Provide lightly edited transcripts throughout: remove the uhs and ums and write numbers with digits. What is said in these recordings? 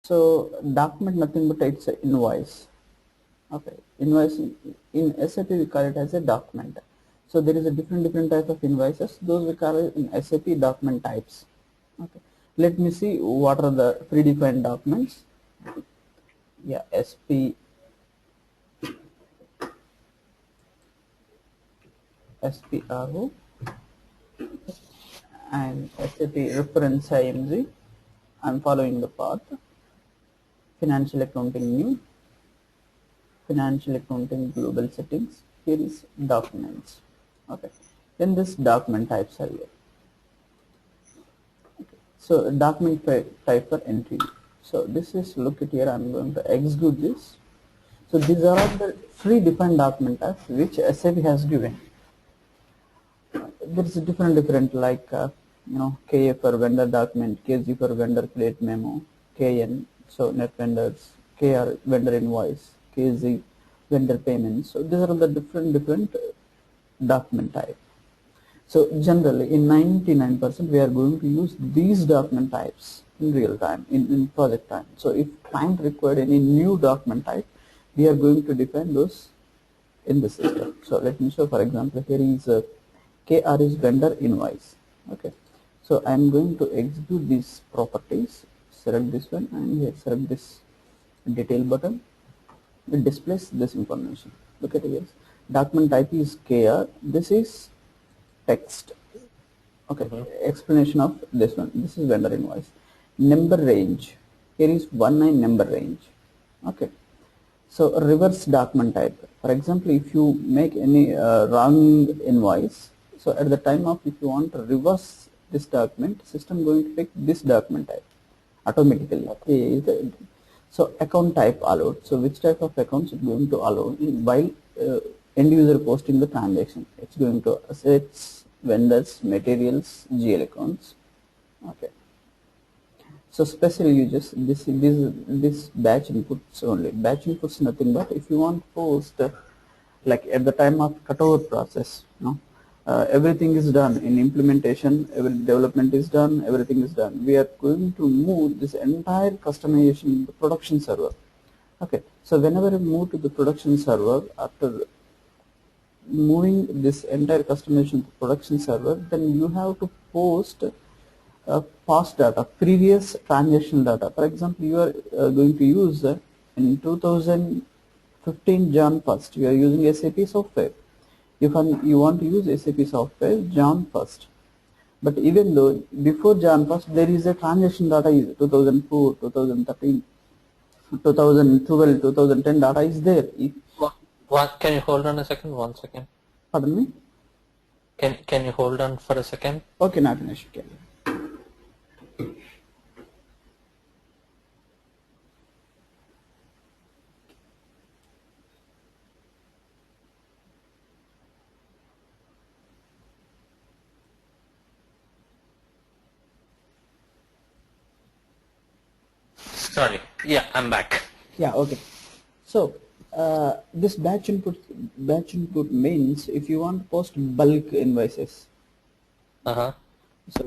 So document nothing but it's an invoice. Okay, invoice in SAP we call it as a document. So there is a different type of invoices. Those we call it in SAP document types. Okay, let me see what are the predefined documents. Yeah, SPRO and SAP reference IMG. I'm following the path. Financial accounting new, financial accounting global settings. Here is documents. Okay, then this document types are here. Okay. So document type for entry. So this is, look at here, I'm going to execute this. So these are all the free defined document types which SAP has given. There is a different like KA for vendor document, KG for vendor credit memo, KN so net vendors, KR vendor invoice, KZ vendor payments. So these are the different document type. So generally in 99% we are going to use these document types in real time, in project time. So if client required any new document type, we are going to define those in the system. So let me show, for example, here is KR is vendor invoice. Okay, so I am going to execute these properties, select this one and here select this detail button. It displays this information. Look at here, document type is KR, this is text. Okay, explanation of this one, this is vendor invoice. Number range, here is 19 number range. Okay, so reverse document type, for example, if you make any wrong invoice, so at the time of if you want to reverse this document, system going to pick this document type automatically. Okay. So account type allowed, so which type of accounts it's going to allow while end user posting the transaction. It's going to assets, vendors, materials, GL accounts. Okay. So special uses, this batch inputs only. Batch inputs nothing but if you want post like at the time of cutover process, everything is done in implementation, every development is done, everything is done. We are going to move this entire customization in the production server. Okay, so whenever you move to the production server, after moving this entire customization to production server, then you have to post past data, previous transaction data. For example, you are going to use in 2015 Jan 1st, you are using SAP software. If you want to use SAP software Jan 1st, but even though before Jan 1st there is a transaction data is 2004, 2013, 2012, 2010 data is there. What, can you hold on a second? 1 second. Pardon me? Can you hold on for a second? Okay, not an issue. Sorry. Yeah, I'm back. Yeah, okay. So this batch input means if you want to post bulk invoices. So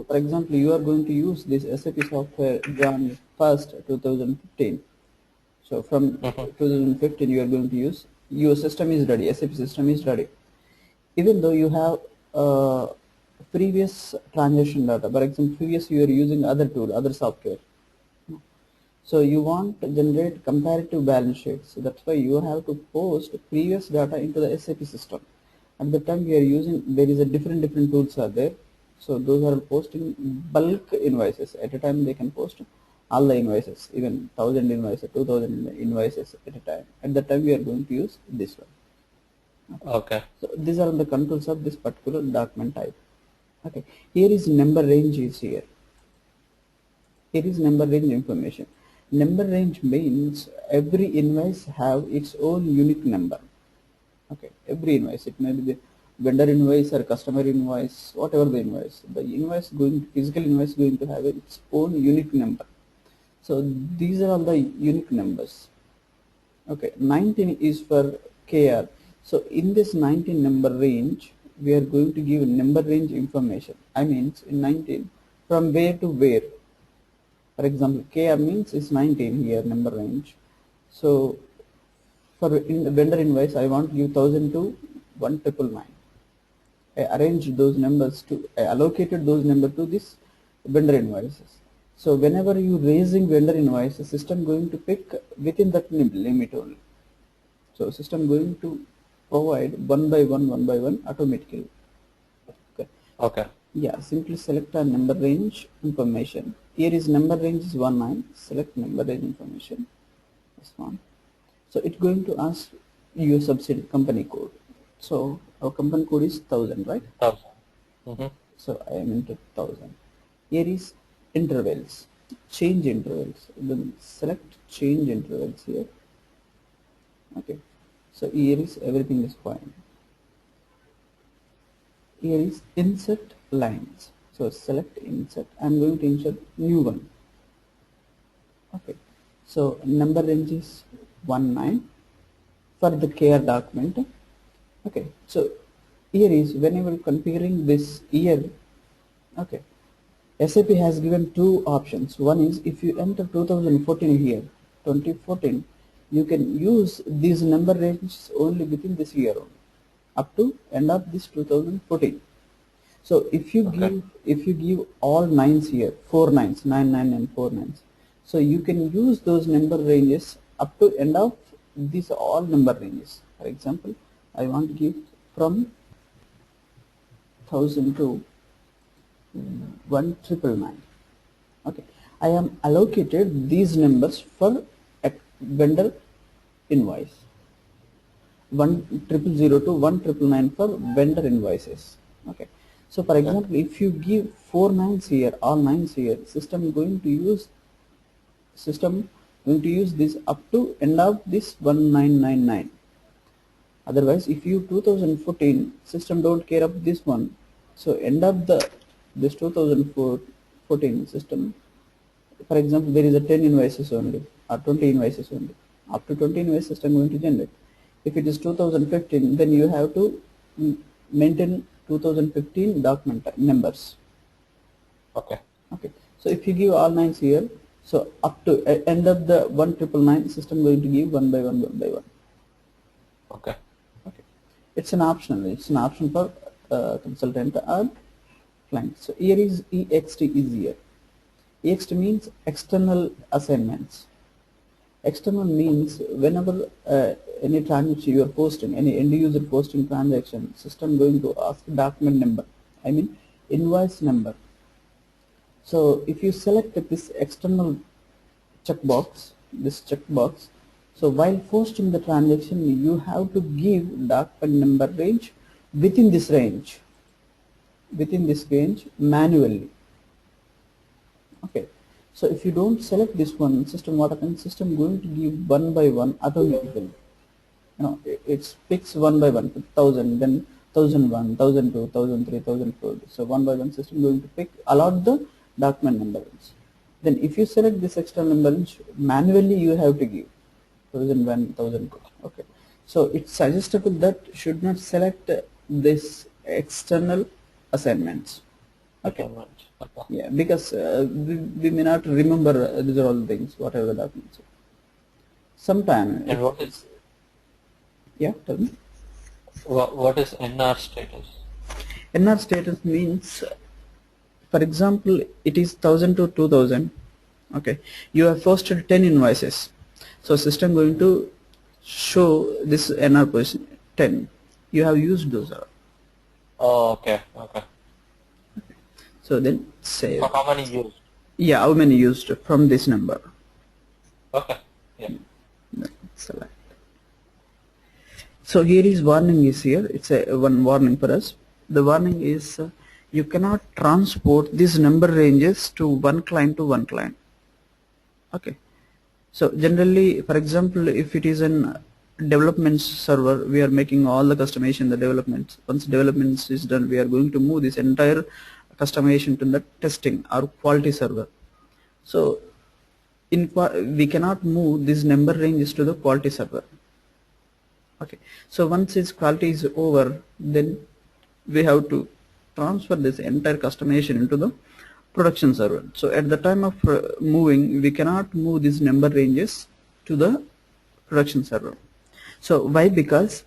for example, you are going to use this SAP software Jan 1st 2015. So from 2015 you are going to use, your system is ready, SAP system is ready. Even though you have previous transaction data, for example, previous you are using other tool, other software. So you want to generate comparative balance sheets. So that's why you have to post previous data into the SAP system. At the time we are using, there is a different tools are there. So those are posting bulk invoices. At a time they can post all the invoices, even 1000 invoices, 2000 invoices at a time. At the time we are going to use this one. Okay. So these are the controls of this particular document type. Okay. Here is number range is here. Here is number range information. Number range means every invoice have its own unique number. Okay, every invoice, it may be the vendor invoice or customer invoice, whatever the invoice, physical invoice going to have its own unique number. So these are all the unique numbers. Okay, 19 is for KR. So in this 19 number range, we are going to give number range information. I mean in 19 from where to where. For example, KR means is 19 here number range. So for in the vendor invoice, I want to give 1000 to 1999. I arranged those numbers I allocated those numbers to this vendor invoices. So whenever you raising vendor invoice, the system going to pick within that limit only. So system going to provide one by one automatically. Okay. Okay. Yeah, simply select a number range information. Here is number range is 19. Select number range information. This one. So it's going to ask your subsidiary company code. So our company code is 1000, right? 1000. Mm-hmm. So I am into 1000. Here is intervals, change intervals. Then select change intervals here. Okay. So here is everything is fine. Here is insert lines. So select insert. I am going to insert new one. Okay. So number range is 19 for the care document. Okay. So here is whenever configuring this year. Okay. SAP has given two options. One is if you enter 2014 here, 2014, you can use these number ranges only within this year only, up to end of this 2014. So if you give all nines here, 4 nines, 9 9 and 4 nines, so you can use those number ranges up to end of these all number ranges. For example, I want to give from 1000 to 1999. Okay, I am allocated these numbers for a vendor invoice. 1000 to 1999 for vendor invoices. Okay, so for example, if you give 4 nines here, all nines here, system going to use this up to end of this 1999. Otherwise, if you 2014 system don't care of this one, so end of this 2014 system, for example, there is a 10 invoices only or 20 invoices only. Up to 20 invoices system going to generate. If it is 2015, then you have to maintain 2015 document numbers. Okay. Okay. So if you give all nines here, so up to end of the 1999 system going to give one by one. Okay. Okay. It's an optional. It's an option for consultant or client. So here is EXT is here. EXT means external assignments. External means whenever any transaction you are posting, any end user posting transaction, system going to ask document number, I mean invoice number. So if you select this external checkbox, so while posting the transaction, you have to give document number range within this range manually. Okay. So if you don't select this one, what happens? System going to give one by one automatically. It picks one by one, 1000, then 1001, 1002, 1003, 1004. So one by one system going to pick allot the document number. Then if you select this external number, manually you have to give 1001, 1002. Okay. So it's suggestible that should not select this external assignments. Okay. Yeah, because we may not remember these are all the things, whatever the documents. Sometime. And what is? Yeah, tell me. What is NR status? NR status means, for example, it is 1000 to 2000. Okay, you have posted 10 invoices, so system going to show this NR position 10. You have used those. Oh, okay. Okay. So then save. So how many used? Yeah, how many used from this number? Okay. Yeah. Select. So here is warning is here. It's a one warning for us. The warning is you cannot transport these number ranges to one client to one client. Okay. So generally, for example, if it is an development server, we are making all the customization, the developments. Once developments is done, we are going to move this entire customization to the testing or quality server. So we cannot move these number ranges to the quality server. Okay, so once its quality is over, then we have to transfer this entire customization into the production server. So at the time of moving, we cannot move these number ranges to the production server. So why? Because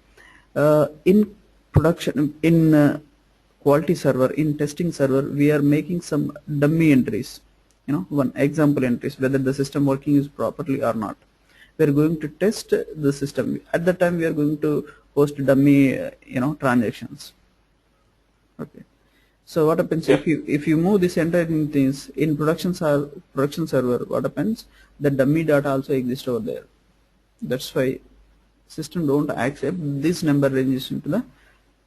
in production, in quality server, in testing server, we are making some dummy entries, one example entries, whether the system working is properly or not. We are going to test the system. At the time we are going to post dummy transactions. Okay. So what happens Yeah. if you move this entire things in production server? What happens? The dummy data also exists over there. That's why system don't accept this number ranges into the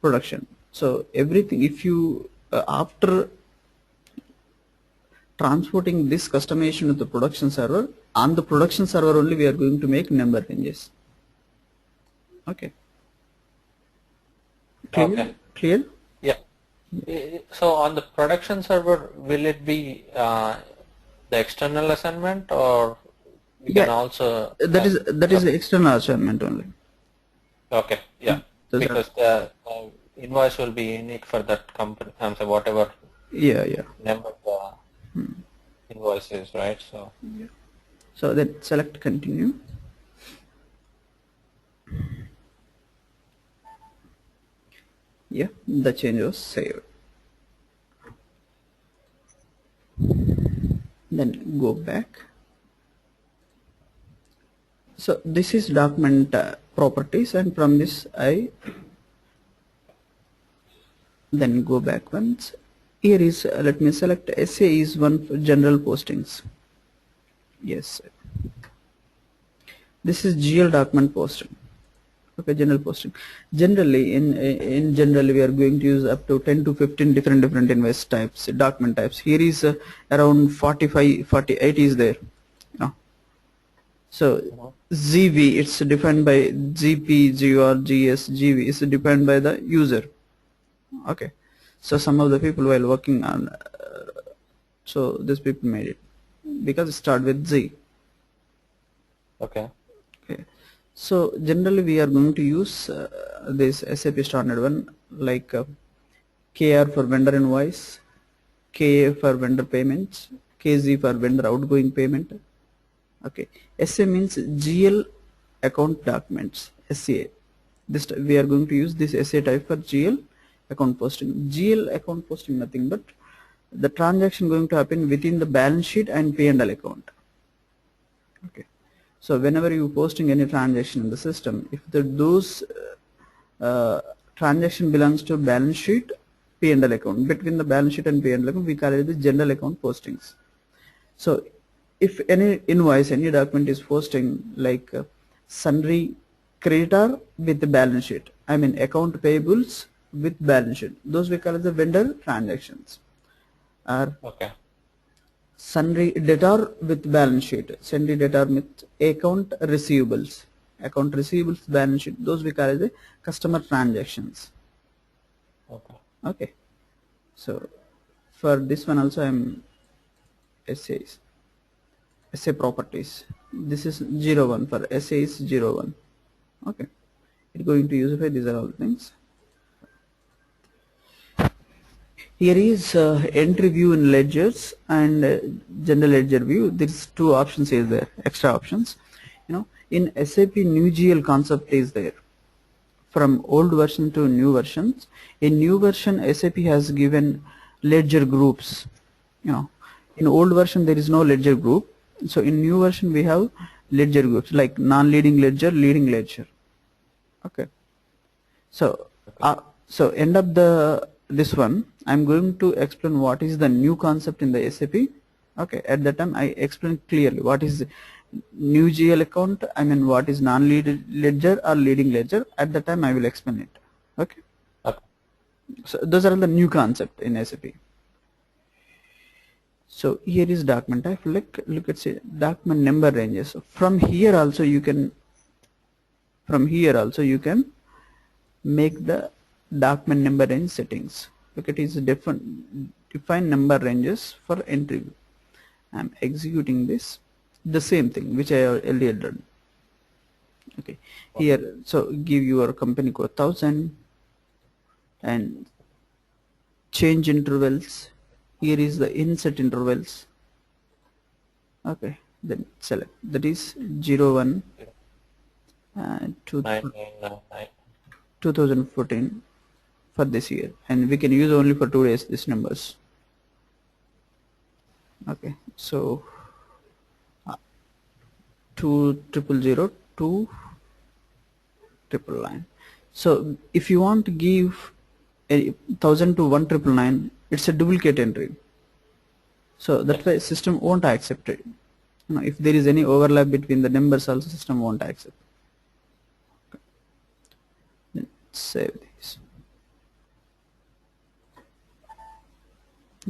production. So everything, if you after transporting this customization to the production server, on the production server only we are going to make number ranges. Okay. Clear? Okay. Clear? Yeah. So on the production server, will it be the external assignment, or we can also that is the external assignment only. okay, yeah, because the invoice will be unique for that company. I'm sorry, whatever number the invoice is, right? So so then select continue. Yeah, the change was saved. Then go back. So this is document properties, and from this I then go back once. Here is let me select SA is one for general postings. Yes, this is GL document posting. Okay, general posting. Generally in general we are going to use up to 10 to 15 different invoice types, document types. Here is around 45 48 is there. So ZV, it's defined by GP, GR, GS, GV is defined by the user. Okay, so some of the people while working on so these people made it because it start with Z. okay. So generally we are going to use this SAP standard one, like KR for vendor invoice, KA for vendor payments, KZ for vendor outgoing payment. Okay, SA means GL account documents, SCA. This we are going to use this SA type for GL account posting. GL account posting nothing but the transaction going to happen within the balance sheet and P&L account. Okay, so whenever you posting any transaction in the system, if those transaction belongs to balance sheet, P&L account, between the balance sheet and P&L account, we call it the general account postings. So if any invoice, any document is posting like sundry creditor with the balance sheet, I mean account payables with balance sheet, those we call as the vendor transactions. Or Okay. sundry debtor with balance sheet, sundry debtor with account receivables balance sheet, those we call as the customer transactions. Okay. Okay, so for this one also I'm SA properties. This is 01 for SA is 01. Okay, it's going to usify. These are all things. Here is entry view in ledgers and general ledger view. There's two options is there, extra options. In SAP new GL concept is there. From old version to new versions. In new version, SAP has given ledger groups. In old version there is no ledger group. So in new version we have ledger groups like non-leading ledger, leading ledger. Okay. So so end up this one. I'm going to explain what is the new concept in the SAP. Okay. At that time I explain clearly what is new GL account. I mean what is non-leading ledger or leading ledger. At the time I will explain it. Okay. So those are the new concept in SAP. So here is document type. Look at say document number ranges. From here also you can make the document number range settings. Look at its define number ranges for entry. I'm executing this, the same thing which I earlier done. Okay, here so give your company code 1000 and change intervals Here is the inset intervals. Okay, then select, that is 01 2014 for this year, and we can use only for 2 days these numbers. Okay, so 2000 to 999. So if you want to give 1000 to 1999, it's a duplicate entry. So that's why system won't accept it. If there is any overlap between the numbers, also system won't accept. Okay. Then save this.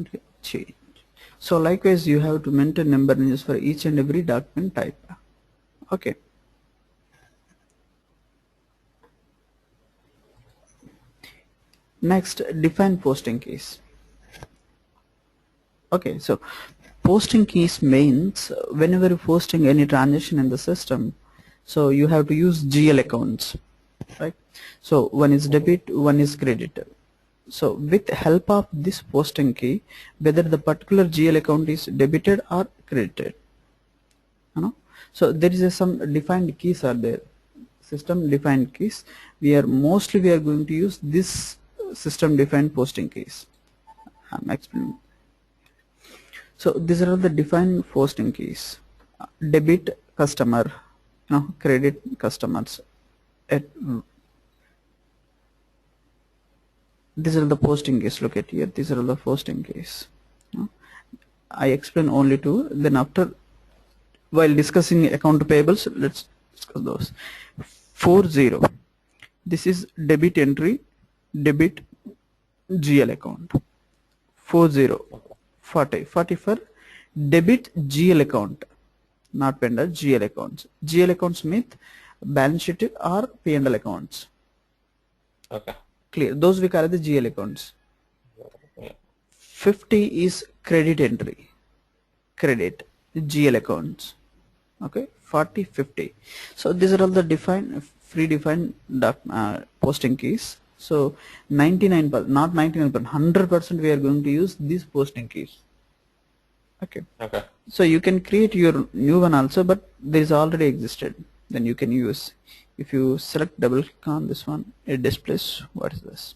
Okay, change. So likewise, you have to maintain number ranges for each and every document type. Okay. Next, define posting keys. Okay, so posting keys means whenever you're posting any transaction in the system, so you have to use GL accounts, right? So one is debit, one is credit. So with help of this posting key, whether the particular GL account is debited or credited, so there is some defined keys are there, system defined keys. We are going to use this system defined posting keys. I'm explaining. So these are the defined posting keys. Debit customer, credit customers. These are the posting keys. Look at here. These are the posting keys. I explain only two. Then after, while discussing account payables, let's discuss those. 40. This is debit entry, debit GL account. 40. 40 for debit GL account, not vendor, GL accounts. GL accounts means balance sheet or P&L accounts. Okay. Clear. Those we call the GL accounts. Yeah. 50 is credit entry, credit GL accounts. Okay, 40, 50. So these are all the predefined posting keys. So 99%, not 99%, 100% we are going to use these posting keys. Okay. Okay. So you can create your new one also, but there is already existed. Then you can use. If you select double click on this one, it displays what is this.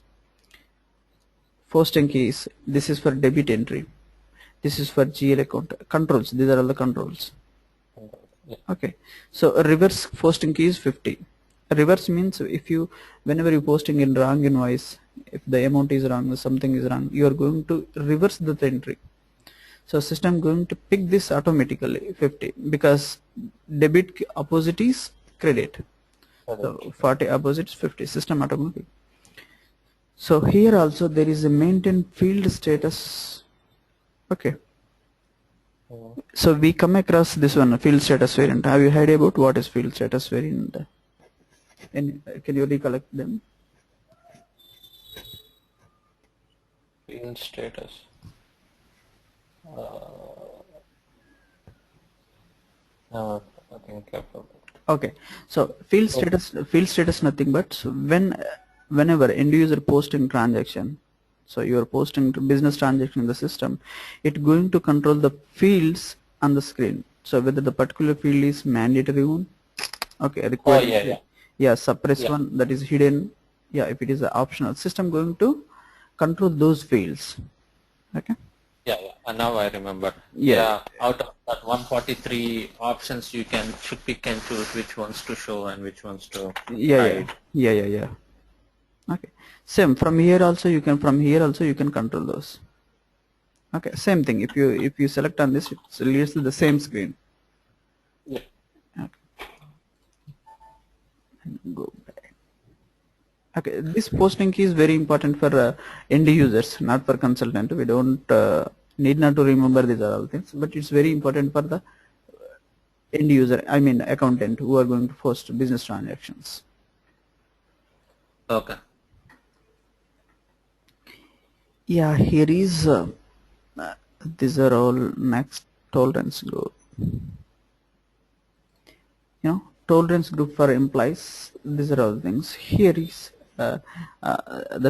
Posting keys. This is for debit entry. This is for GL account controls. These are all the controls. Yeah. Okay. So reverse posting key is 50. Reverse means whenever you posting in wrong invoice, if the amount is wrong or something is wrong, you are going to reverse the entry. So system going to pick this automatically 50, because debit opposite is credit. So 40 opposite is 50. System automatically. So here also there is a maintain field status. Okay. So we come across this one, field status variant. Have you heard about what is field status variant? And can you recollect them? Field status. No, I think I forgot. Okay, so field status nothing but whenever end user posting transaction, so you are posting to business transaction in the system, it going to control the fields on the screen. So whether the particular field is mandatory one, okay, required, yeah, suppress one, that is hidden, yeah, if it is optional, system going to control those fields. Okay. Yeah, and now I remember. Yeah. Out of that 143 options, you should pick and choose which ones to show and which ones to hide. Yeah. Okay. Same from here also you can control those. Okay. Same thing. If you select on this, it leads to the same screen. Yeah. Okay. And go back. Okay. This posting key is very important for end users, not for consultant. We don't need not to remember these are all things, but it's very important for the end user, I mean accountant, who are going to post business transactions. Okay. Yeah, here is these are all next tolerance group. Tolerance group for employees. These are all things. Here is the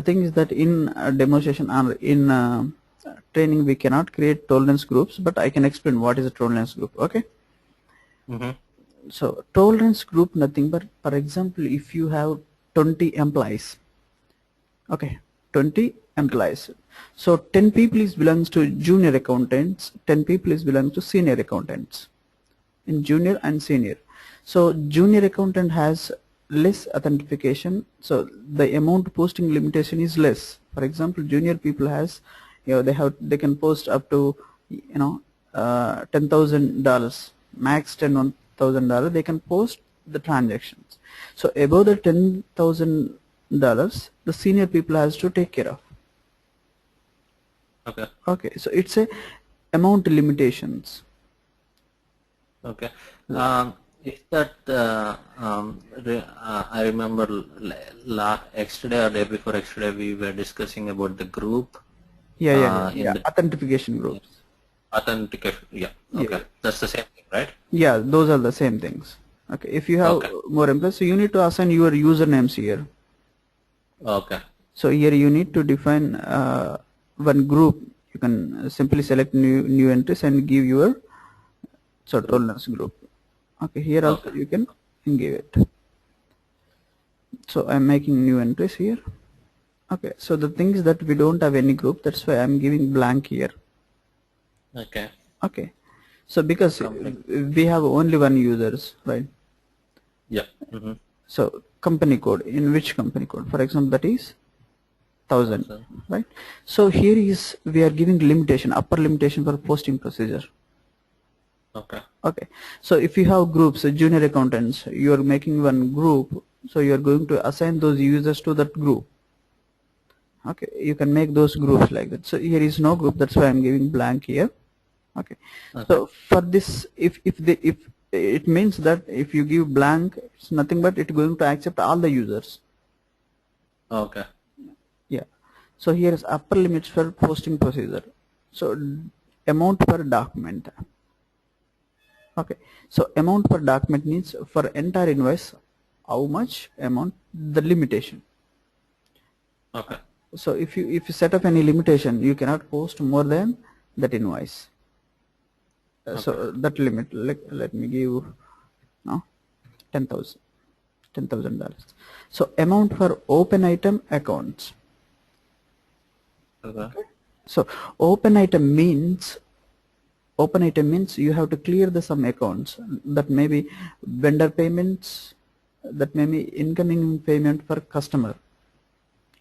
thing is that in demonstration or in training we cannot create tolerance groups, but I can explain what is a tolerance group. Okay. So tolerance group nothing but, for example, if you have 20 employees, okay, 20 employees, so 10 people is belongs to junior accountants, 10 people is belongs to senior accountants, in junior and senior. So junior accountant has less authentication, so the amount posting limitation is less. For example, junior people has, they can post up to $10,000, max $10,000 they can post the transactions. So above the $10,000 the senior people has to take care of. Okay, so it's a amount limitations. Okay. Is that I remember yesterday or day before yesterday we were discussing about the group. Yeah. Authentication groups. Authentication. Yeah. Okay. That's the same thing, right? Yeah, those are the same things. Okay. If you have more employees, so you need to assign your usernames here. Okay. So here you need to define one group. You can simply select new entries and give your tolerance group. Okay, here also you can give it. So I'm making new entries here. Okay, so the thing is that we don't have any group, that's why I'm giving blank here. Okay, so because we have only one users, right? Yeah. So company code, in which company code? For example, that is 1000, right? So here is, we are giving limitation, upper limitation for posting procedure. Okay, so if you have groups, junior accountants, you are making one group, so you are going to assign those users to that group. Okay, you can make those groups like that. So here is no group, that's why I'm giving blank here. Okay, so for this, if it means that if you give blank, it's nothing but it's going to accept all the users. Okay. Yeah, so here is upper limits for posting procedure. So amount per document. Okay, so amount per document means for entire invoice, how much amount, the limitation. Okay. So if you set up any limitation, you cannot post more than that invoice. So that limit, let me give now $10,000. So amount for open item accounts. Okay. So open item means you have to clear some accounts, that may be vendor payments, that may be incoming payment for customer.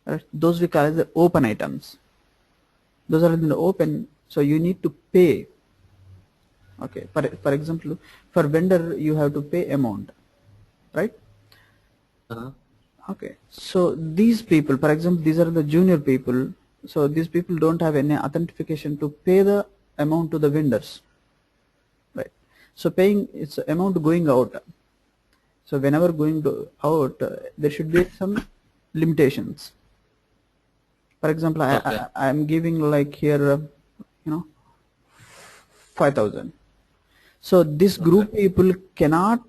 Right? Those we call as the open items. Those are in the open, so you need to pay. Okay, for example, for vendor you have to pay amount, right? Okay, so these people, for example, these are the junior people, so these people don't have any authentication to pay the amount to the vendors, right? So paying, it's amount going out, so whenever going out there should be some limitations. For example, I am giving like here 5,000. So this group people cannot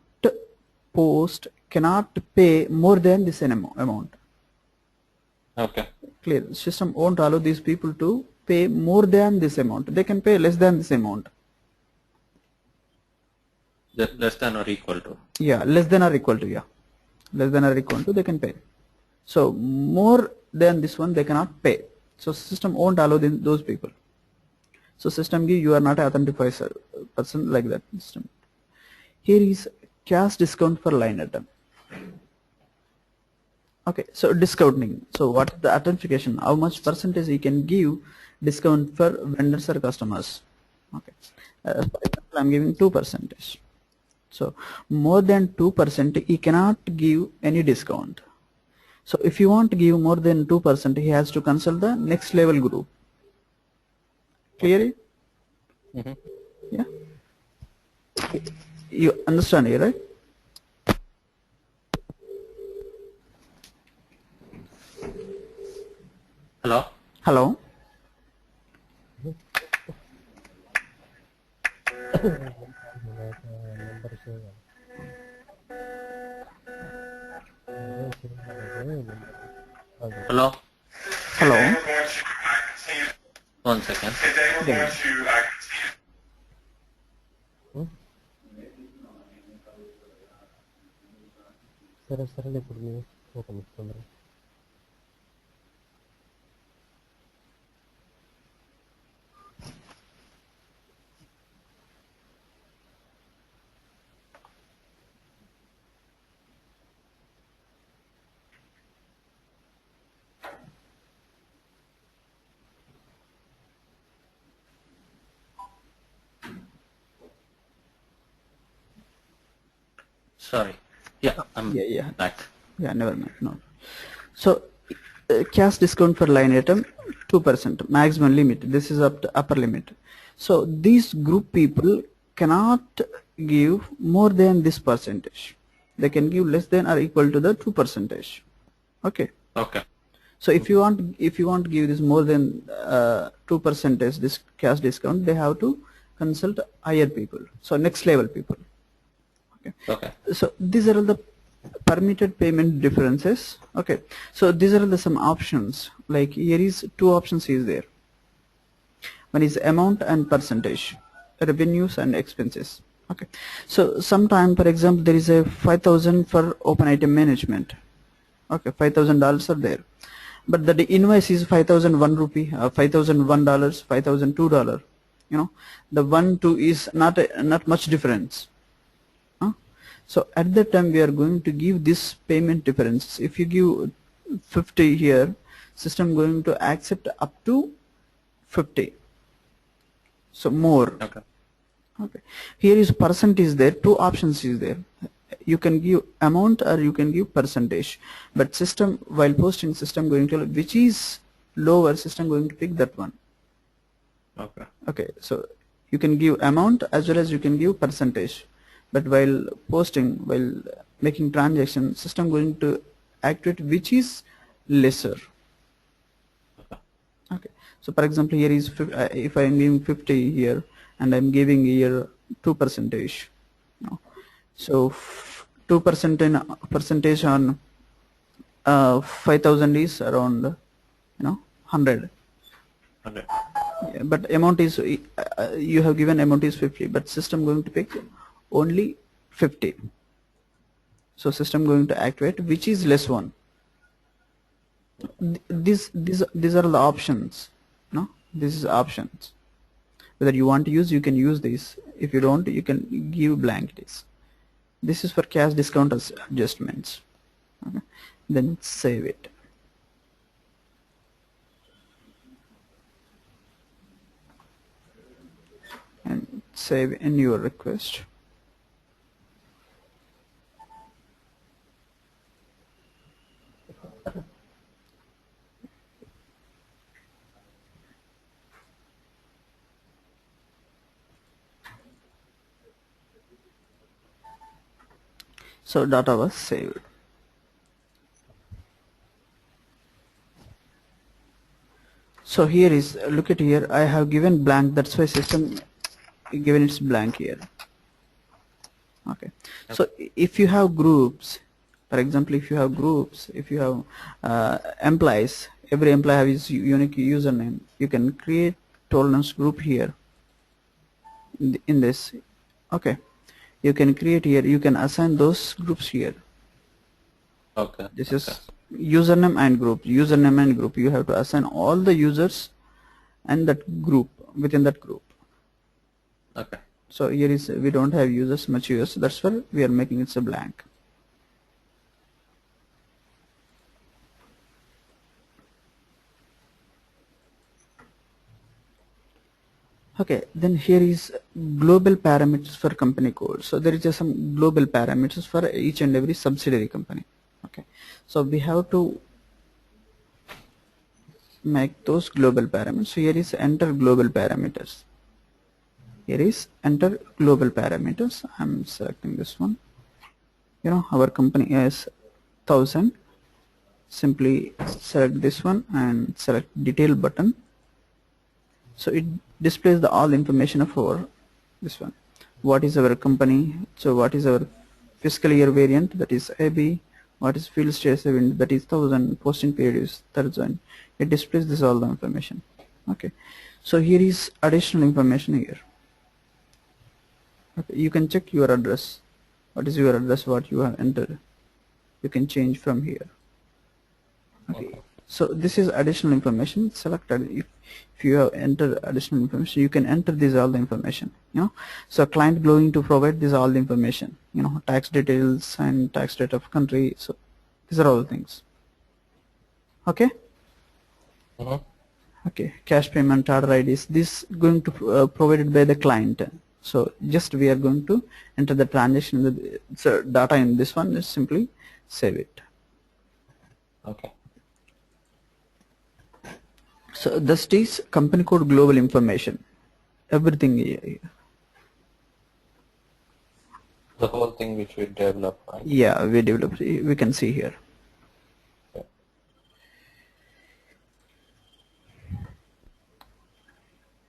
pay more than this amount. Okay. Clear. System won't allow these people to pay more than this amount. They can pay less than this amount. Less than or equal to? Yeah, less than or equal to, yeah. Less than or equal to, they can pay. So more than this one, they cannot pay. So system won't allow those people. So system give you are not an authentified person like that system. Here is cash discount for line item. Okay, so discounting. So what is the authentication? How much percentage you can give discount for vendors or customers? Okay, for example, I'm giving 2%. So more than 2%, he cannot give any discount. So if you want to give more than 2%, he has to consult the next level group. Clear? Yeah. You understand it, right? Hello? Hello? Hello? Hello? 1 second. సరే ఇప్పుడు మీరు ఒక నిమిషం Sorry. Yeah, I'm back. Yeah, never mind. No. So, cash discount for line item 2%, maximum limit. This is up to upper limit. So, these group people cannot give more than this percentage. They can give less than or equal to the 2%. Okay. Okay. So, if you want to give this more than 2%, this cash discount, they have to consult higher people. So, next level people. Okay. So these are all the permitted payment differences. Okay. So these are some options. Like here is two options is there. One is amount and percentage, revenues and expenses. Okay. So sometime, for example, there is a 5,000 for open item management. Okay, $5,000 are there, but the invoice is 5,001 rupee, $5,001, $5,002. You know, the 1-2 is not much difference. So at that time we are going to give this payment differences. If you give 50 here, system going to accept up to 50. So more. Okay. Okay. Here is percent is there. Two options is there. You can give amount or you can give percentage. But system, while posting, system going to which is lower, system going to pick that one. Okay. Okay. So you can give amount as well as you can give percentage. But while posting, while making transaction, system going to activate which is lesser. Okay. So for example, here is if I am giving 50 here and I am giving here 2%. No. So 2% in percentage on 5,000 is around 100. 100. Yeah, but amount is you have given amount is 50, but system going to pick only 50. So system going to activate which is less one. These are the options. No, this is options. Whether you want to use, you can use this. If you don't, you can give blank this. This is for cash discount adjustments. Okay. Then save it. And save in your request. So data was saved. So here is, look at here, I have given blank, that's why system given it's blank here. Okay. So if you have groups, for example, if you have groups, if you have employees, every employee has his unique username, you can create tolerance group here in this. Okay. You can create here, you can assign those groups here. Okay. This is username and group. Username and group. You have to assign all the users and that group within that group. Okay. So here is we don't have users, much users. That's why we are making it a blank. Okay, then here is global parameters for company code. So there is just some global parameters for each and every subsidiary company. Okay, so we have to make those global parameters. So here is enter global parameters. Here is enter global parameters. I'm selecting this one. You know, our company is 1000. Simply select this one and select detail button. So it displays the all information of our this one. What is our company? So what is our fiscal year variant? That is AB. What is field status event? That is 1000. Posting period is 1000. It displays this all the information. Okay. So here is additional information here. Okay, you can check your address. What is your address? What you have entered? You can change from here. Okay. So this is additional information. Selected. If you have entered additional information, you can enter this all the information. So client going to provide this all the information. Tax details and tax rate of country. So these are all the things. Okay. Okay. Cash payment order IDs. This going to provided by the client. So just we are going to enter the transaction with data in this one. Just simply save it. Okay. So this is company code global information. Everything here. The whole thing which we developed, right? Yeah, we developed. We can see here. Okay.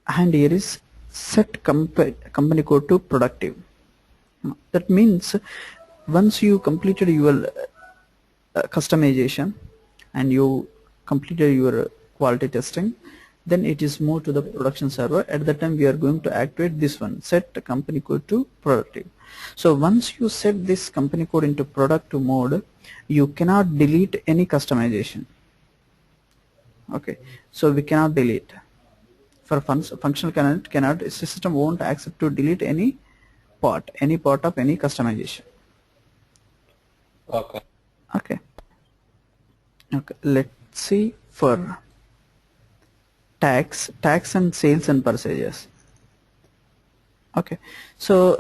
And here is set company code to productive. That means once you completed your customization and you completed your quality testing, then it is moved to the production server. At the time we are going to activate this one, set company code to productive. So once you set this company code into productive mode, you cannot delete any customization. Okay, so we cannot delete. For functional cannot system won't accept to delete any part of any customization. Okay. Okay. Okay. Let's see for tax and sales and purchases. Okay. So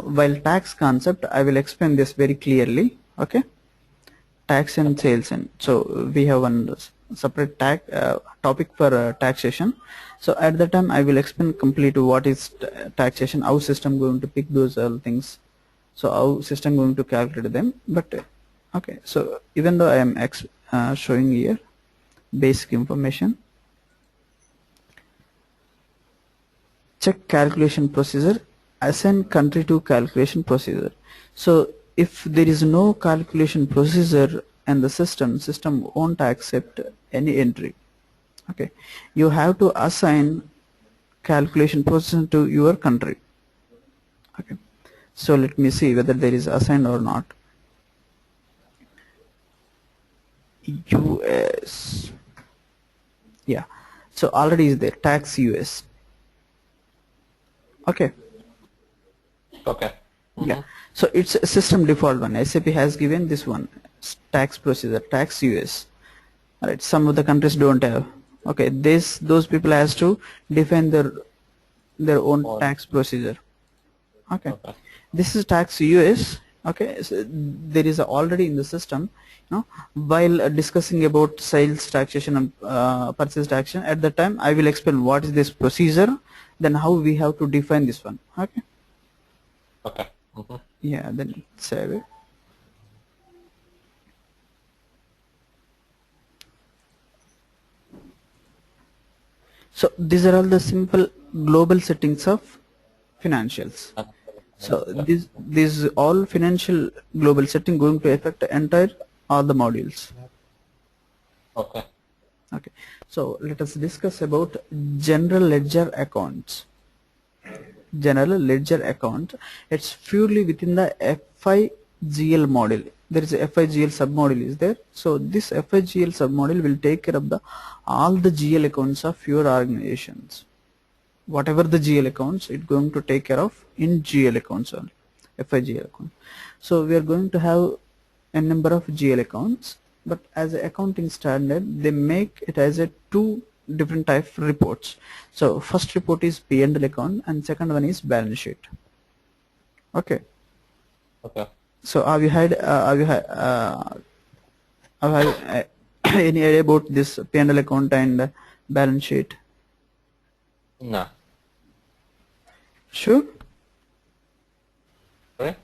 while tax concept, I will explain this very clearly. Okay. Tax and sales, and so we have one separate topic for taxation. So at the time I will explain complete what is taxation, how system going to pick those things, so how system going to calculate them. But okay, so even though I am showing here basic information, check calculation procedure, assign country to calculation procedure. So if there is no calculation procedure and the system won't accept any entry. Okay, you have to assign calculation procedure to your country. Okay, so let me see whether there is assigned or not. US, yeah, so already is there, tax US. Okay. Okay. Yeah, so it's a system default one. SAP has given this one, tax procedure, tax US. Alright, some of the countries don't have. Okay, those people has to define their own tax procedure. Okay. This is tax US. Okay, so there is already in the system. While discussing about sales taxation and purchase taxation, at the time I will explain what is this procedure, then how we have to define this one. Okay. Okay. Yeah, then save it. So these are all the simple global settings of financials. So these all financial global setting going to affect entire all the modules. Okay. Okay. So let us discuss about general ledger accounts. General ledger account, it's purely within the FIGL module. There is a FIGL submodule is there. So this FIGL submodule will take care of all the GL accounts of your organizations. Whatever the GL accounts, it's going to take care of in GL accounts only, FIGL account. So we are going to have a number of GL accounts, but as an accounting standard, they make it as a two different type of reports. So first report is P&L account and second one is balance sheet. Okay. Okay. So have you had any idea about this P&L account and balance sheet? No. Sure. Sorry?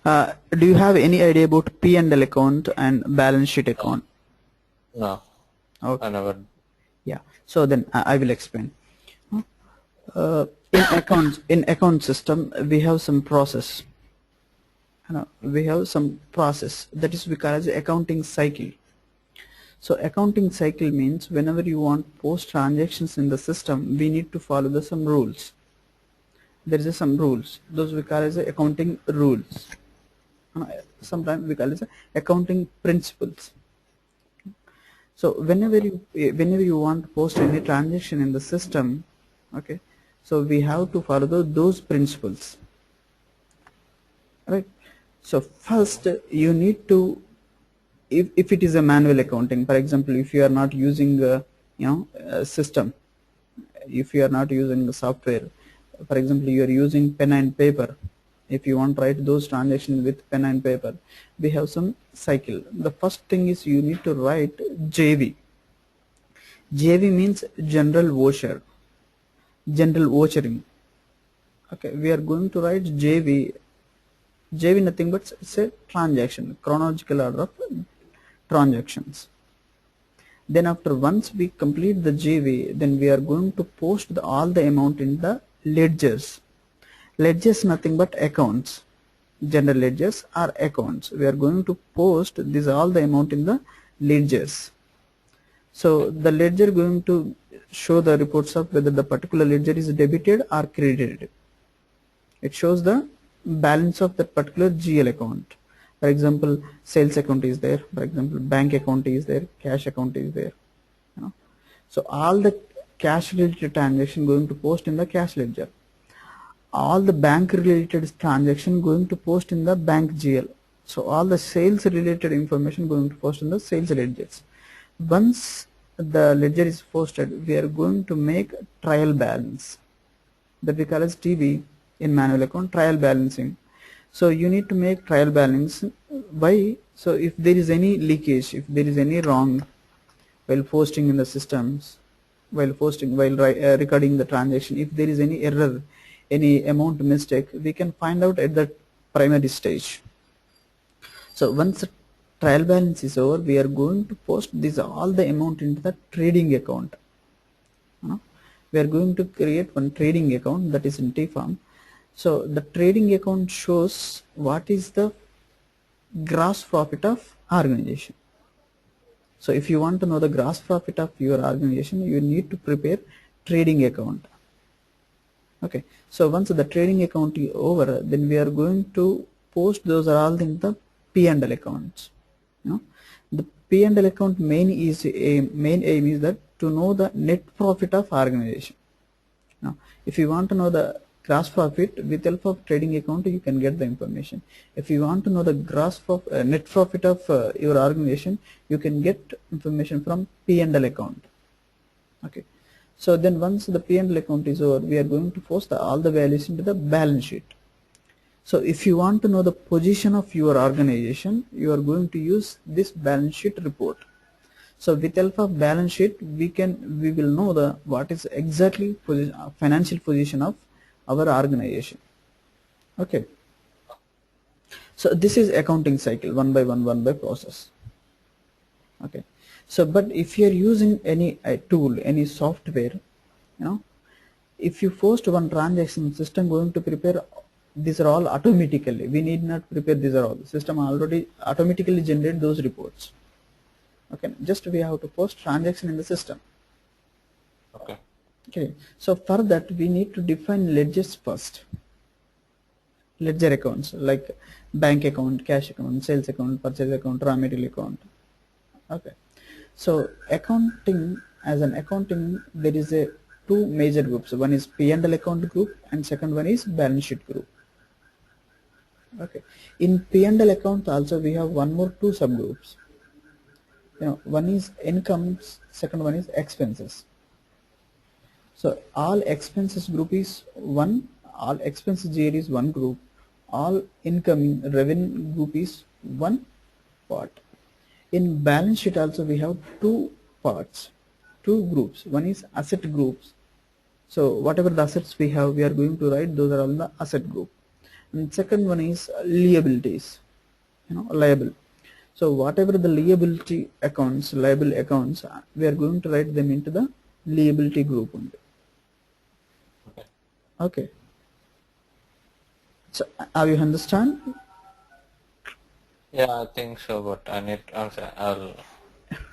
Do you have any idea about P&L account and balance sheet account? No. Okay. I never. Yeah. So then I will explain. In account system, we have some process. We have some process that is we call as accounting cycle. So accounting cycle means whenever you want post transactions in the system, we need to follow some rules. There is some rules. Those we call as accounting rules. Sometimes we call it accounting principles. So whenever you want to post any transaction in the system, okay, so we have to follow those principles, right? So first you need to, if it is a manual accounting, for example, if you are not using a system, if you are not using the software, for example, you are using pen and paper, if you want to write those transactions with pen and paper, we have some cycle. The first thing is you need to write JV. JV means general voucher, general vouchering. Okay, we are going to write JV. JV nothing but it's a transaction, chronological order of transactions. Then after once we complete the JV, then we are going to post all the amount in the ledgers. Ledgers nothing but accounts. General ledgers are accounts. We are going to post this all the amount in the ledgers. So the ledger going to show the reports of whether the particular ledger is debited or credited. It shows the balance of that particular GL account. For example, sales account is there. For example, bank account is there. Cash account is there. So all the cash related transaction going to post in the cash ledger. All the bank related transaction going to post in the bank GL. So all the sales related information going to post in the sales ledgers. Once the ledger is posted, we are going to make trial balance, that we call as TB in manual account, trial balancing. So you need to make trial balance. Why? So if there is any leakage, if there is any wrong while posting in the systems, while recording the transaction, if there is any error, any amount mistake, we can find out at the primary stage. So once trial balance is over, we are going to post this all the amount into the trading account. We are going to create one trading account, that is in T form. So the trading account shows what is the gross profit of organization. So if you want to know the gross profit of your organization, you need to prepare trading account. Okay, so once the trading account is over, then we are going to post those are all in the P&L accounts. The P&L account main aim is that to know the net profit of organization. Now if you want to know the gross profit, with help of trading account you can get the information. If you want to know the net profit of your organization, you can get information from P&L account. Okay, so then once the P&L account is over, we are going to post all the values into the balance sheet. So if you want to know the position of your organization, you are going to use this balance sheet report. So with help of balance sheet, we will know the what is exactly financial position of our organization. Okay, so this is accounting cycle, one by one process. Okay, so but if you are using any tool, any software, if you post one transaction, system going to prepare these are all automatically. We need not prepare these are all. The system already automatically generate those reports. Okay, just we have to post transaction in the system. Okay. Okay, so for that we need to define ledgers first. Ledger accounts like bank account, cash account, sales account, purchase account, raw material account. Okay, so accounting, as an accounting, there is two major groups. One is P&L account group and second one is balance sheet group. Okay, in P&L account also we have two subgroups. One is incomes, second one is expenses. So all expenses group is one, all expenses GL is one group, all incoming revenue group is one part. In balance sheet also we have two parts, two groups. One is asset groups. So whatever the assets we have, we are going to write those are all the asset group. And second one is liabilities, liable. So whatever the liability accounts, liable accounts, we are going to write them into the liability group only. Okay. So have you understand? Yeah, I think so, but I need also I'll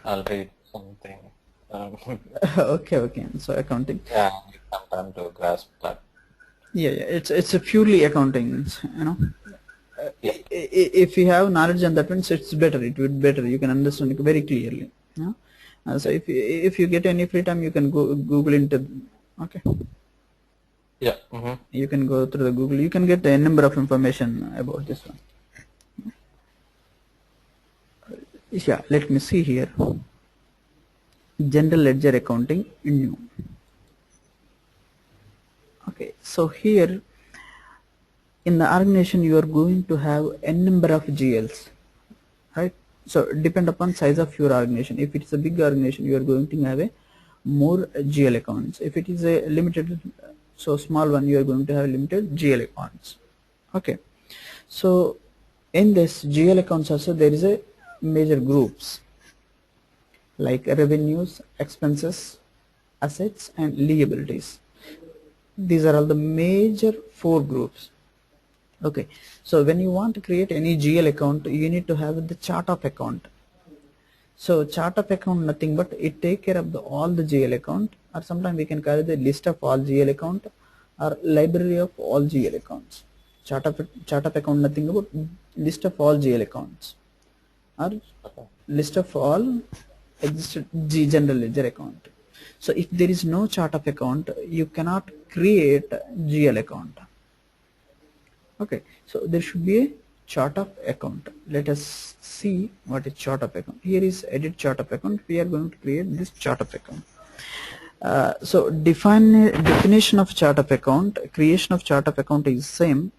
I'll read something. Okay. So accounting. Yeah, I need some time to grasp that. Yeah. It's a purely accounting. Yeah. If you have knowledge on that one, so it's better. It would better. You can understand it very clearly. Yeah. So if you get any free time, you can go Google into. Okay. Yeah. You can go through the Google. You can get a number of information about this one. Yeah. Let me see here. General ledger accounting new. Okay. So here in the organization you are going to have n number of GLs, right? So depend upon size of your organization. If it is a big organization, you are going to have a more GL accounts. If it is a limited, so small one, you are going to have limited GL accounts. Okay. So in this GL accounts also there is a major groups like revenues, expenses, assets and liabilities. These are all the major 4 groups. Okay, so when you want to create any GL account, you need to have the chart of account. So chart of account nothing but it take care of all the GL account, or sometimes we can call it the list of all GL account or library of all GL accounts. Chart of account nothing but list of all GL accounts or list of all existed general ledger account. So if there is no chart of account, you cannot create GL account. Okay, so there should be a chart of account. Let us see what is chart of account. Here is edit chart of account. We are going to create this chart of account. So definition of chart of account, creation of chart of account is same,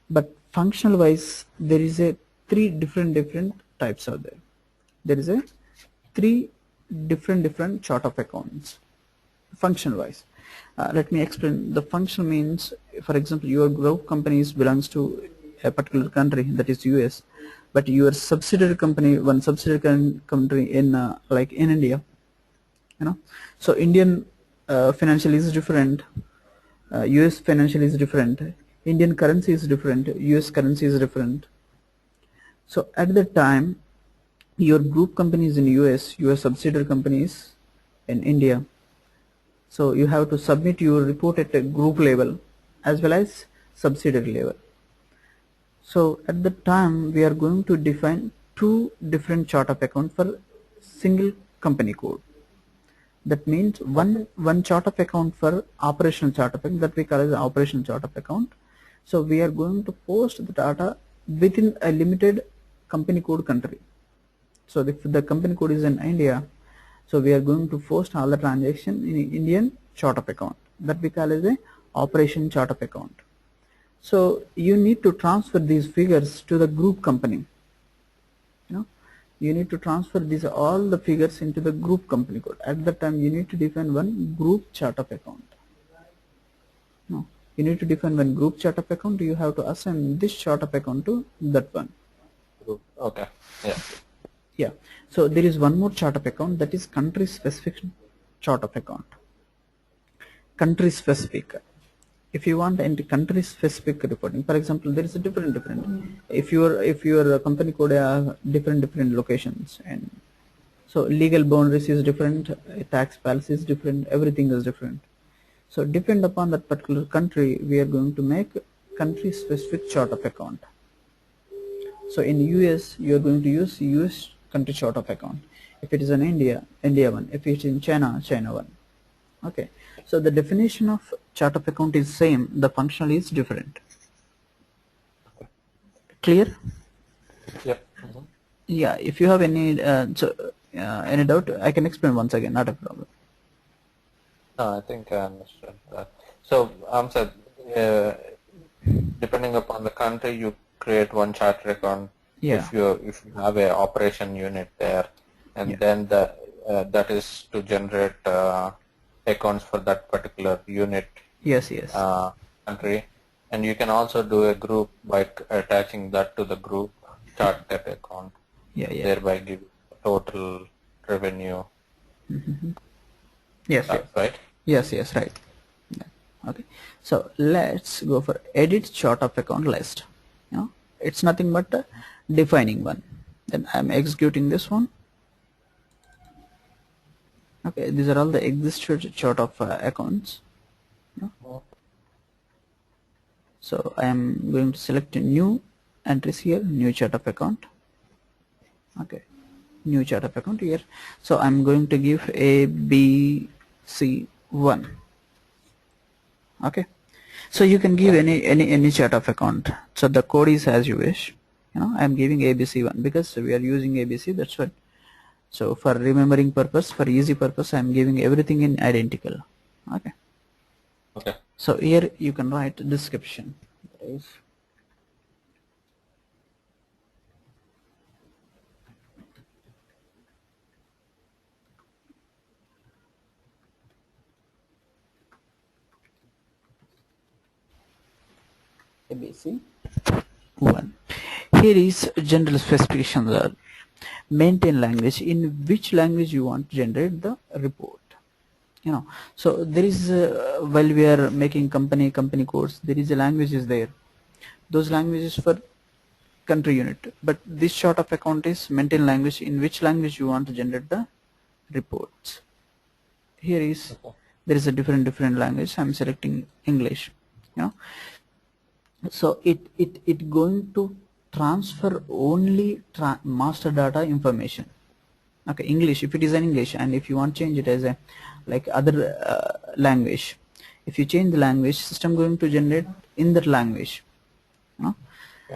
but functional wise there is a 3 different types out there. There is a 3 different chart of accounts function wise. Let me explain. The function means, for example, your group companies belongs to a particular country, that is US, but your subsidiary company, one subsidiary country in like in India, so Indian financial is different, US financial is different, Indian currency is different, US currency is different. So at the time your group companies in US, your subsidiary companies in India, so you have to submit your report at a group level as well as subsidiary level. So at the time we are going to define 2 different chart of account for single company code. That means one chart of account for operational chart of account, that we call as operational chart of account. So we are going to post the data within a limited company code country. So if the company code is in India, so we are going to post all the transaction in Indian chart of account, that we call as a operation chart of account. So you need to transfer these figures to the group company. You need to transfer these all the figures into the group company code. At that time you need to define one group chart of account. No, you need to define one group chart of account. You have to assign this chart of account to that one. Okay. Yeah. Yeah. So there is one more chart of account, that is country specific chart of account. Country specific. If you want any country specific reporting, for example, there is a different. If your company code have different locations, and so legal boundaries is different, tax policy is different, everything is different. So depend upon that particular country, we are going to make country specific chart of account. So in US you are going to use US country chart of account. If it is in India one. If it is in China one. Okay. So the definition of chart of account is same, the functional is different. Clear? Yep. Yeah. If you have any any doubt, I can explain once again. Not a problem. No, I think I understood that. So, depending upon the country, you create one charter account. Yeah. If you have a operation unit there, and then that is to generate accounts for that particular unit. Yes. Country, and you can also do a group by attaching that to the group charter account. Yeah. Thereby give total revenue. Yes. Right. Yes. Right. Yeah. Okay. So let's go for edit chart of account list. It's nothing but defining one. Then I'm executing this one. Okay, these are all the existed chart of accounts. So I am going to select new entries here, new chart of account. Okay, new chart of account here. So I'm going to give A, B, C, 1. Okay, so you can give any chart of account. So the code is as you wish. I'm giving ABC1 because we are using ABC. That's what. So for remembering purpose, for easy purpose, I'm giving everything in identical. Okay. Okay. So here you can write description. That is ABC1. Here is general specifications are maintain language, in which language you want to generate the report. So there is while we are making company codes, there is a language is there. Those languages for country unit, but this sort of account is maintain language, in which language you want to generate the reports. Here is there is a different language. I'm selecting English. So it going to transfer only master data information. Okay, English, if it is an English, and if you want to change it as a like other language, if you change the language, system going to generate in that language.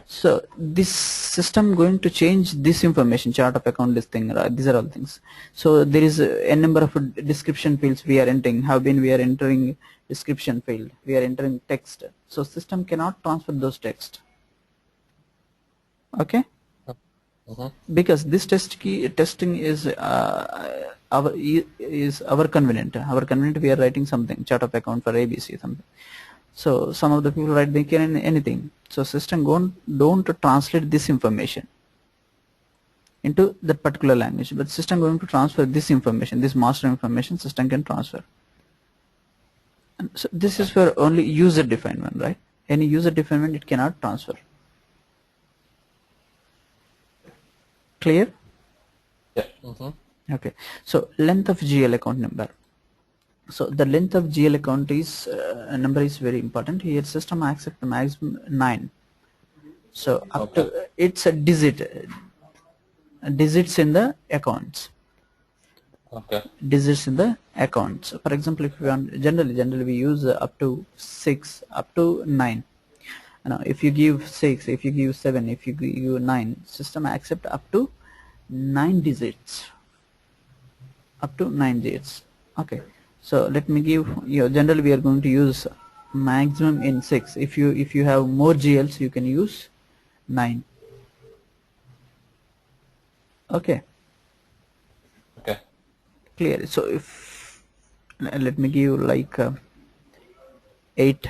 So this system going to change this information, chart of account, this thing, right? These are all things. So there is a number of description fields we are entering. We are entering description field, we are entering text. So system cannot transfer those text. Okay. Because this testing is our convenient. We are writing something, chart of account for ABC something. So some of the people write they can anything. So system don't translate this information into that particular language, but system going to transfer this information, this master information system can transfer. And so this is for only user defined one, right? Any user defined one it cannot transfer. Clear? Yeah. Okay. So length of GL account number. So the length of GL account is number is very important. Here system accept the maximum 9. So up to it's a digits in the accounts. Okay. Digits in the accounts. For example, if we want generally we use up to 6, up to 9. Now if you give 6, if you give 7, if you give 9, system accept up to 9 digits. Up to 9 digits. Okay. So let me give you, generally we are going to use maximum in 6. If you have more GLs you can use 9. Okay. Okay. Clear. So if let me give like 8.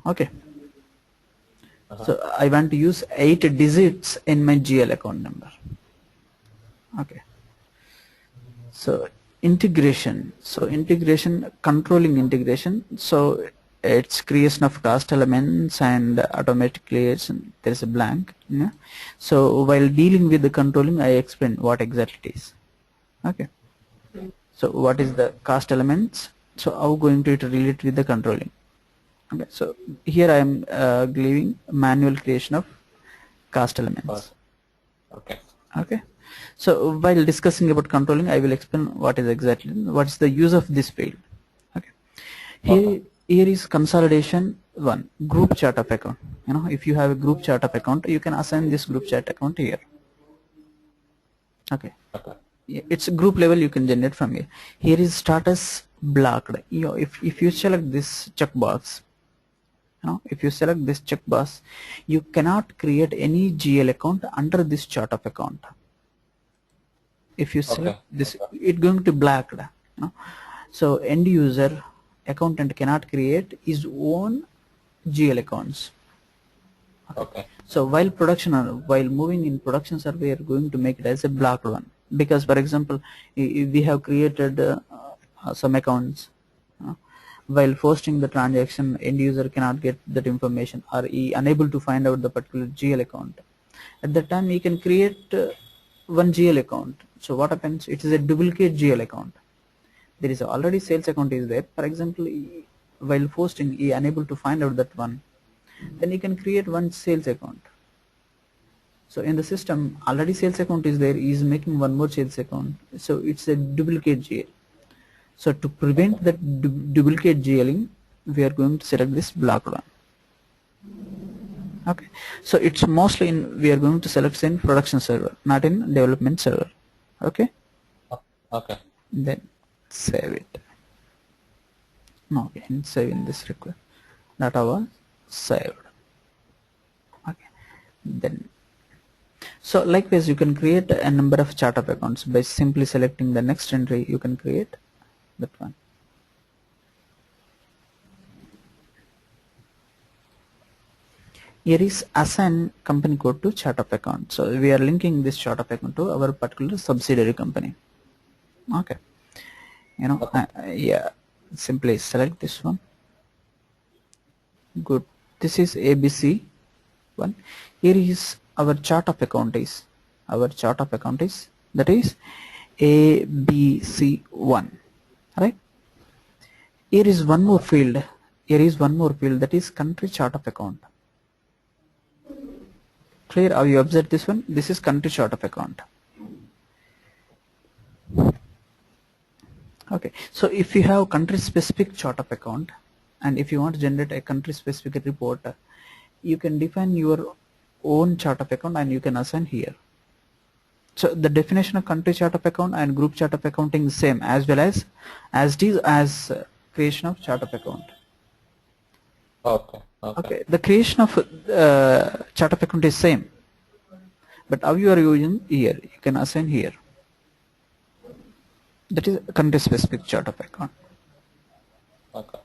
Okay. So I want to use 8 digits in my GL account number. Okay. So integration. So integration, controlling integration. So it's creation of cast elements and automatically there is a blank. So while dealing with the controlling, I explain what exactly it is. Okay. So what is the cast elements? So how going to it relate with the controlling? Okay. So here I am giving manual creation of cast elements. Okay. Okay. So while discussing about controlling, I will explain what is the use of this field. Okay. Here is consolidation 1, group chart of account. If you have a group chart of account, you can assign this group chart account here. Okay. It's group level you can generate from here. Here is status blocked. If you select this checkbox, if you select this checkbox, you cannot create any GL account under this chart of account. If you select this, it's going to black. So end user accountant cannot create his own GL accounts. Okay. So while moving in production server, we are going to make it as a blocked one, because for example we have created some accounts. While posting the transaction, end user cannot get that information, or he unable to find out the particular GL account. At that time he can create one GL account. So what happens? It is a duplicate GL account. there is already sales account is there. For example, while posting he unable to find out that one, then you can create one sales account. So in the system already sales account is there, he is making one more sales account, so it's a duplicate GL. So to prevent that duplicate GLing, we are going to select this blocked one. Okay, so it's mostly in, we are going to select in production server, not in development server. Okay. Okay. Then save it. No, okay, and save in this request. Data was saved. Okay. Then, so likewise you can create a number of chart of accounts by simply selecting the next entry. You can create that one. Here is assign company code to chart of account. So we are linking this chart of account to our particular subsidiary company. Okay, you know, yeah, simply select this one. Good. This is ABC one. Here is our chart of account is, that is ABC1, right? Here is one more field. That is country chart of account. Clear? Have you observed this one? This is country chart of account. Okay, so if you have country specific chart of account, and if you want to generate a country specific report, you can define your own chart of account and you can assign here. So the definition of country chart of account and group chart of accounting is same, as well as it is as creation of chart of account. Okay. The creation of chart of account is same, but how you are using here, you can assign here. That is country specific chart of account. Okay.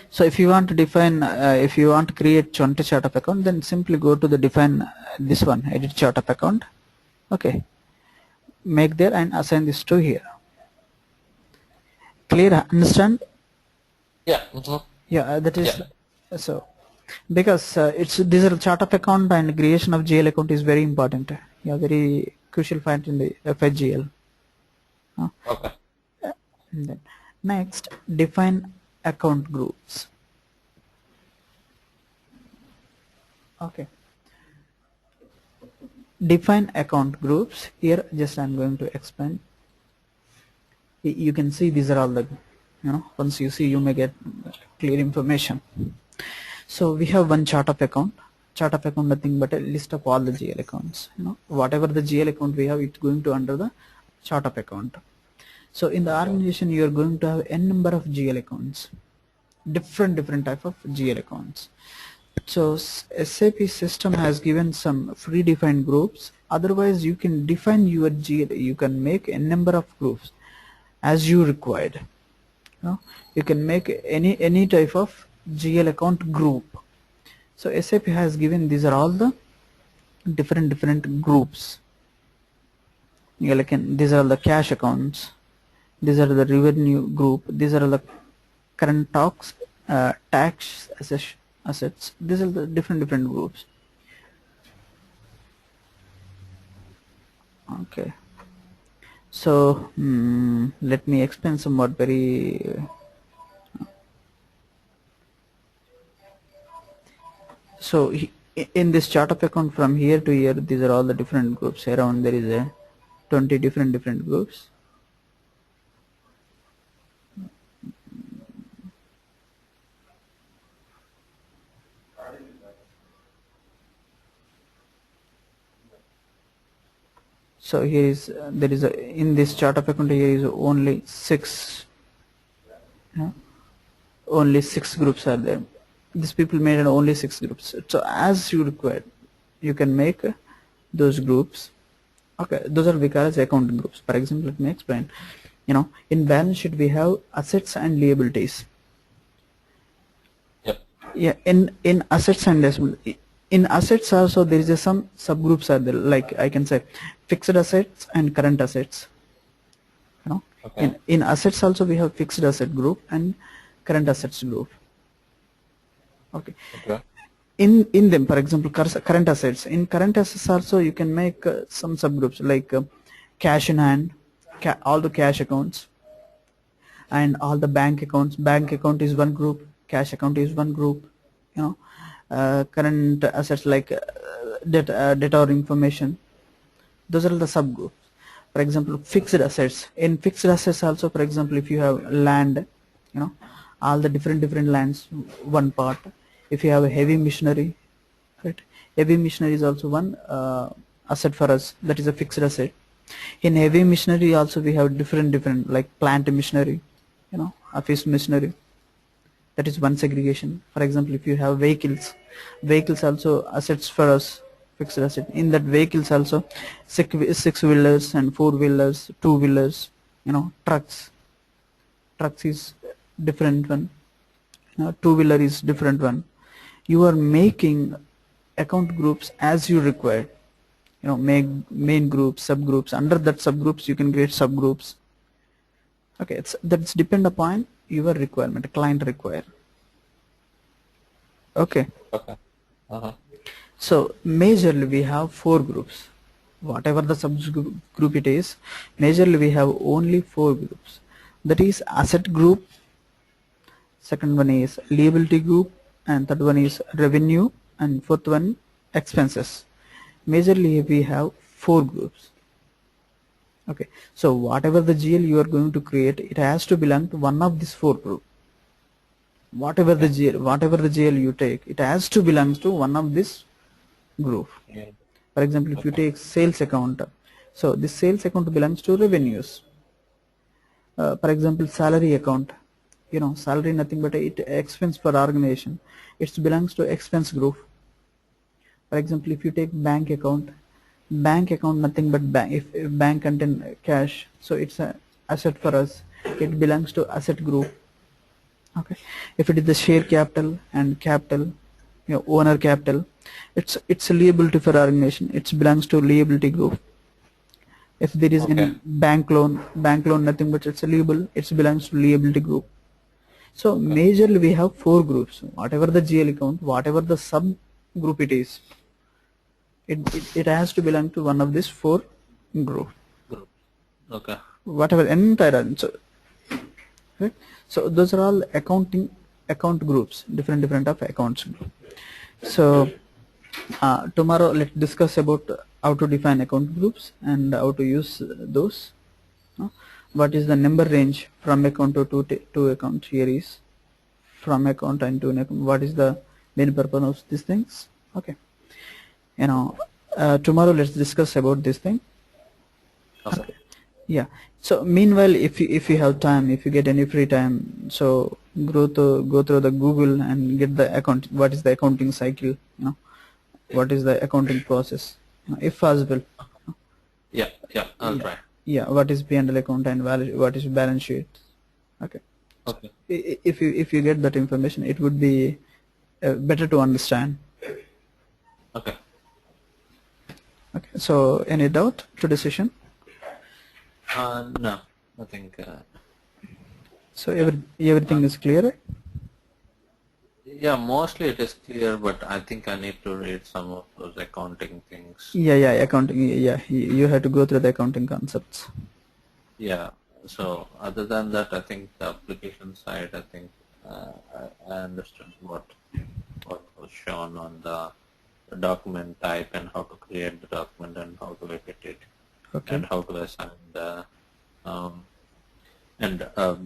So if you want to define, if you want to create country chart of account, then simply go to the define this one, edit chart of account. Okay, make there and assign this to here. Clear? Understand? Yeah. Yeah, that is so, because it's this is chart of account and creation of GL account is very important. Yeah, very crucial point in the FHGL. Okay. And then next, define account groups. Okay, define account groups. Here just I'm going to explain. You can see these are all the, you know, once you see you may get clear information. So we have one chart of account. Chart of account nothing but a list of all the GL accounts. You know, whatever the GL account we have, it's going to under the chart of account. So in the organization you are going to have n number of GL accounts, different type of GL accounts. So SAP system has given some predefined groups. Otherwise you can define your GL, you can make n number of groups as you required. You know, you can make any type of GL account group. So SAP has given, these are all the different groups. These are the cash accounts, these are the revenue group, these are the current tax assets. These are the different groups. Okay, so let me explain somewhat very so in this chart of account from here to here, these are all the different groups. Around there is a 20 different groups. So here is there is in this chart of account here is only 6. Only 6 groups are there. These people made only 6 groups. So as you require, you can make those groups. Okay, those are because accounting groups. For example, let me explain. You know, in balance sheet we have assets and liabilities. Yep. Yeah, in assets and liabilities. In assets also there is some subgroups are there, like I can say fixed assets and current assets. You know, okay. In assets also we have fixed asset group and current assets group. Okay. In them, for example, current assets. In current assets also you can make some subgroups like cash in hand, all the cash accounts. and all the bank accounts. Bank account is one group, cash account is one group, current assets like data or information, those are the subgroups. For example, fixed assets. In fixed assets also, for example, if you have land, all the different lands, one part. If you have a heavy machinery, right, heavy machinery is also one asset for us, that is a fixed asset. In heavy machinery also we have different like plant machinery, office machinery, that is one segregation. For example, if you have vehicles also assets for us, fixed asset. In that vehicles also six wheelers and four wheelers, two wheelers, trucks is different one, two wheeler is different one. You are making account groups as you require, make main groups, subgroups. Under that subgroups you can create subgroups. Okay, that's depend upon your requirement, client require. Okay. Okay. So majorly we have four groups. Whatever the subgroup it is, majorly we have only four groups. That is asset group, second one is liability group, and third one is revenue, and fourth one expenses. Majorly we have four groups. Okay, so whatever the GL you are going to create, it has to belong to one of these four groups. Whatever the GL you take, it has to belong to one of this group. Yeah. For example, if you take sales account, so this sales account belongs to revenues. For example, salary account, salary nothing but it expense per organization, it belongs to expense group. For example, if you take bank account nothing but if bank contain cash, so it's a asset for us, it belongs to asset group. Okay, if it is the share capital and capital, owner capital, it's a liability for organization, it belongs to liability group. If there is any bank loan nothing but it's a liable, it belongs to liability group. So majorly we have four groups. Whatever the GL account, whatever the sub group it is, it has to belong to one of these four group. Okay. Whatever entire, right? So those are all account groups, different of accounts. So tomorrow let's discuss about how to define account groups and how to use those. What is the number range from account to account? Here is from account and to an account. What is the main purpose of these things? Okay, tomorrow let's discuss about this thing. Okay. Yeah. So meanwhile, if you have time, if you get any free time, so go through the Google and get the account. What is the accounting cycle? What is the accounting process? If possible. Yeah. I'll try. Yeah. What is P&L account and what is balance sheet? Okay. Okay. If you get that information, it would be better to understand. Okay. Okay. So any doubt to the session? No, I think. So everything is clear, right? Yeah, mostly it is clear, but I think I need to read some of those accounting things. Yeah, accounting. Yeah, you have to go through the accounting concepts. Yeah. So other than that, I think the application side, I think I understood what was shown on the document type and how to create the document and how to edit it. Okay. And how to assign the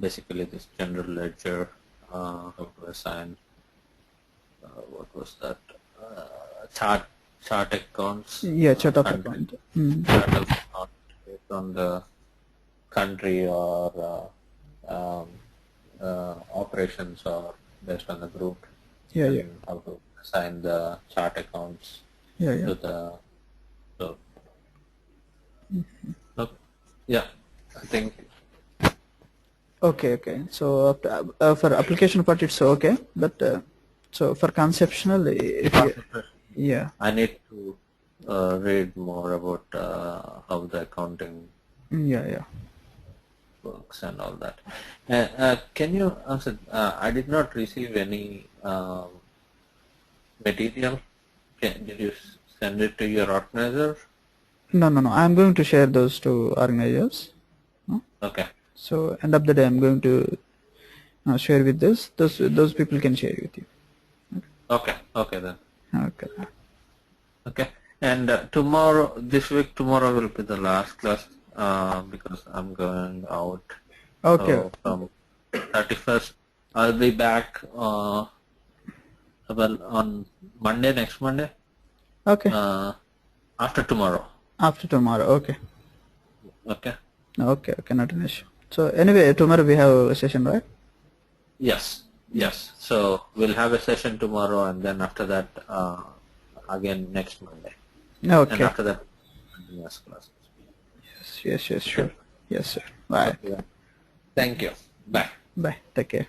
basically this general ledger, how to assign what was that chart accounts. Yeah, chart of account. Chart of account based on the country or operations or based on the group. Yeah. How to assign the chart accounts to the yeah, I think. Okay. So for application part it's okay, but so for conceptual, I need to read more about how the accounting works and all that. Can you answer? I did not receive any material. Did you send it to your organizer? No. I'm going to share those to organizers. Okay. So end of the day, I'm going to share with this. Those people can share with you. Okay. Okay then. Okay. Okay. And tomorrow, this week, tomorrow will be the last class because I'm going out. Okay. So from 31st, I'll be back. Well, on Monday, next Monday. Okay. After tomorrow. After tomorrow. Okay. Okay. Okay. Okay. Not an issue. So anyway, tomorrow we have a session, right? Yes. Yes. So we'll have a session tomorrow, and then after that, again next Monday. And Okay. after that, continuous classes. Yes. Sure. Yes, sir. Bye. Okay. Thank you. Bye. Bye. Take care.